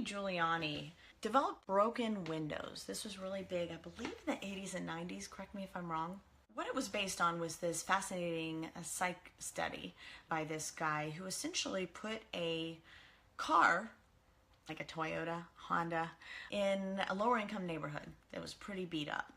Giuliani developed broken windows. This was really big, I believe, in the 80s and 90s. Correct me if I'm wrong. What it was based on was this fascinating psych study by this guy who essentially put a car, like a Toyota, Honda, in a lower income neighborhood that was pretty beat up,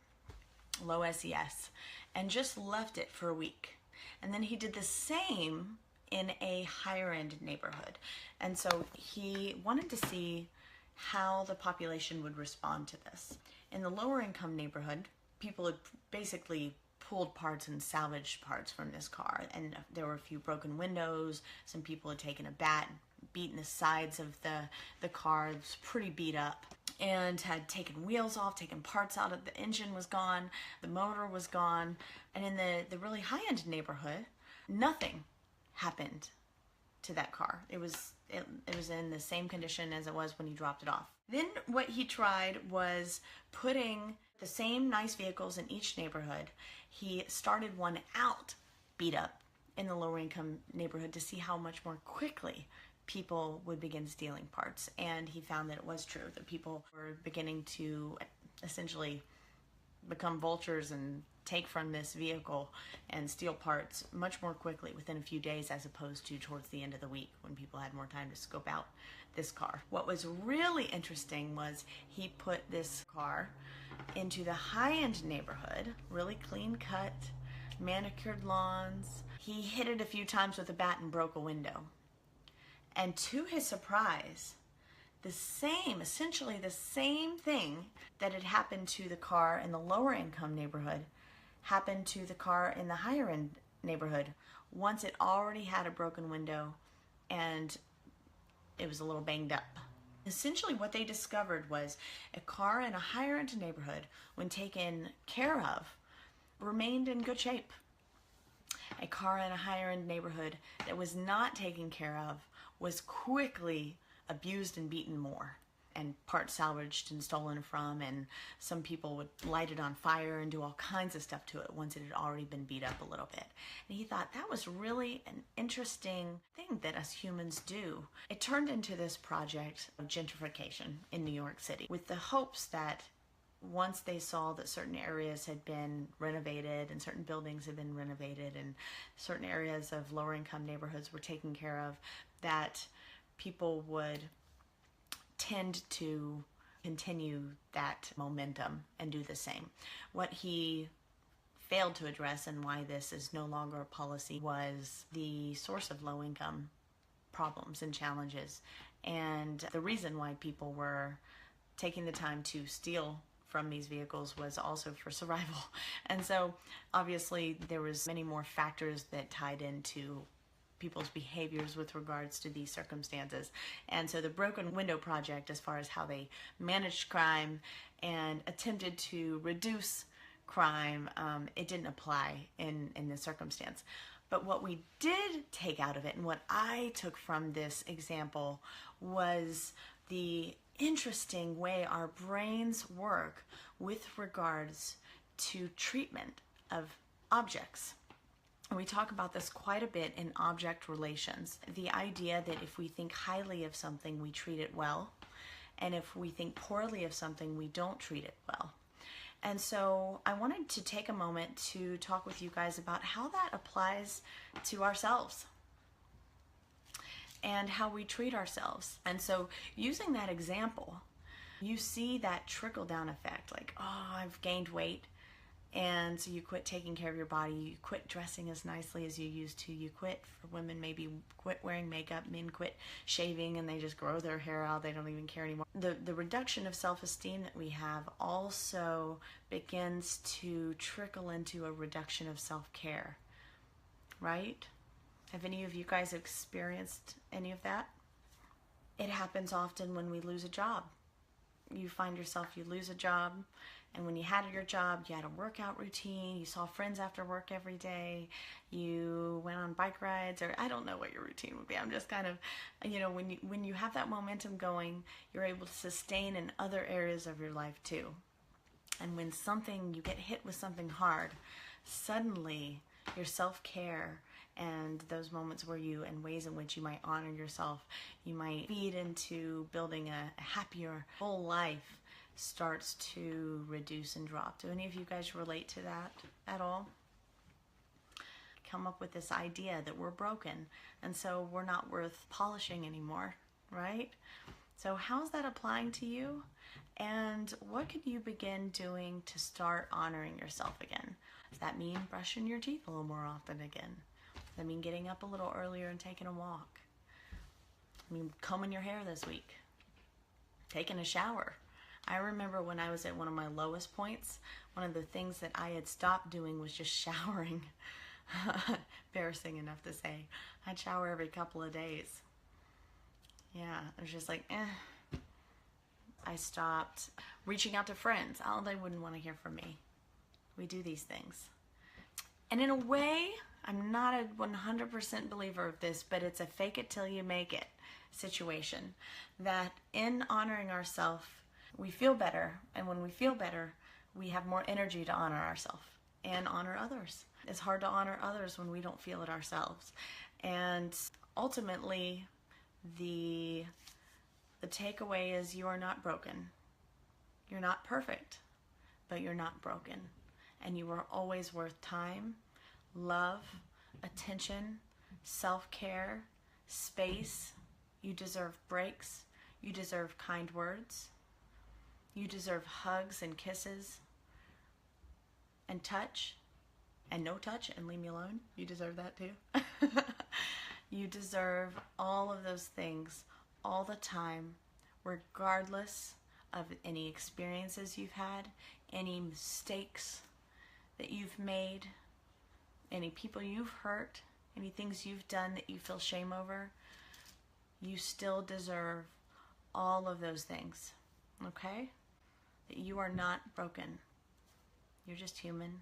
low SES, and just left it for a week. And then he did the same in a higher end neighborhood. And so he wanted to see how the population would respond to this. In the lower income neighborhood, people had basically pulled parts and salvaged parts from this car, and there were a few broken windows. Some people had taken a bat, beaten the sides of the car. It was pretty beat up, and had taken wheels off, taken parts out of the engine was gone, the motor was gone. And in the really high-end neighborhood, nothing happened to that car. It was in the same condition as it was when he dropped it off. Then what he tried was putting the same nice vehicles in each neighborhood. He started one out beat up in the lower income neighborhood to see how much more quickly people would begin stealing parts. And he found that it was true, that people were beginning to essentially become vultures and take from this vehicle and steal parts much more quickly within a few days, as opposed to towards the end of the week when people had more time to scope out this car. What was really interesting was he put this car into the high-end neighborhood, really clean cut, manicured lawns. He hit it a few times with a bat and broke a window. And to his surprise, essentially the same thing that had happened to the car in the lower income neighborhood happened to the car in the higher end neighborhood once it already had a broken window and it was a little banged up. Essentially what they discovered was a car in a higher end neighborhood, when taken care of, remained in good shape. A car in a higher end neighborhood that was not taken care of was quickly abused and beaten more, and parts salvaged and stolen from, and some people would light it on fire and do all kinds of stuff to it once it had already been beat up a little bit. And he thought that was really an interesting thing that us humans do. It turned into this project of gentrification in New York City, with the hopes that once they saw that certain areas had been renovated and certain buildings had been renovated and certain areas of lower income neighborhoods were taken care of, that people would tend to continue that momentum and do the same. What he failed to address, and why this is no longer a policy, was the source of low income problems and challenges, and the reason why people were taking the time to steal from these vehicles was also for survival. And so obviously there was many more factors that tied into people's behaviors with regards to these circumstances. And so the Broken Window Project, as far as how they managed crime and attempted to reduce crime, it didn't apply in this circumstance. But what we did take out of it, and what I took from this example, was the interesting way our brains work with regards to treatment of objects. And we talk about this quite a bit in object relations. The idea that if we think highly of something, we treat it well, and if we think poorly of something, we don't treat it well. And so I wanted to take a moment to talk with you guys about how that applies to ourselves and how we treat ourselves. And so using that example, you see that trickle-down effect, like, oh, I've gained weight, and so you quit taking care of your body, you quit dressing as nicely as you used to, you quit, for women maybe quit wearing makeup, men quit shaving and they just grow their hair out, they don't even care anymore. The reduction of self-esteem that we have also begins to trickle into a reduction of self-care, right? Have any of you guys experienced any of that? It happens often when we lose a job. You find yourself, you lose a job, and when you had your job, you had a workout routine, you saw friends after work every day, you went on bike rides, or I don't know what your routine would be. I'm just kind of, you know, when you have that momentum going, you're able to sustain in other areas of your life too. And when you get hit with something hard, suddenly your self-care and those moments where you, and ways in which you might honor yourself, you might feed into building a happier whole life, starts to reduce and drop. Do any of you guys relate to that at all? Come up with this idea that we're broken, and so we're not worth polishing anymore, right? So how's that applying to you? And what could you begin doing to start honoring yourself again? Does that mean brushing your teeth a little more often again? Does that mean getting up a little earlier and taking a walk? I mean, combing your hair this week, taking a shower. I remember when I was at one of my lowest points, one of the things that I had stopped doing was just showering. Embarrassing enough to say. I'd shower every couple of days. Yeah, it was just like, I stopped reaching out to friends. Oh, they wouldn't want to hear from me. We do these things. And in a way, I'm not a 100% believer of this, but it's a fake it till you make it situation. That in honoring ourselves, we feel better. And when we feel better, we have more energy to honor ourselves and honor others. It's hard to honor others when we don't feel it ourselves. And ultimately, the takeaway is you are not broken. You're not perfect, but you're not broken. And you are always worth time, love, attention, self-care, space. You deserve breaks. You deserve kind words. You deserve hugs and kisses and touch and no touch and leave me alone. You deserve that too. You deserve all of those things all the time, regardless of any experiences you've had, any mistakes that you've made, any people you've hurt, any things you've done that you feel shame over. You still deserve all of those things, okay? That you are not broken. You're just human,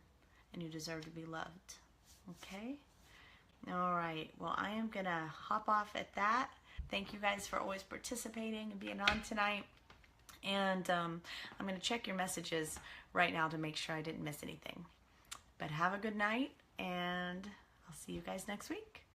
and you deserve to be loved, okay? All right, well, I am going to hop off at that. Thank you guys for always participating and being on tonight. And I'm going to check your messages right now to make sure I didn't miss anything. But have a good night, and I'll see you guys next week.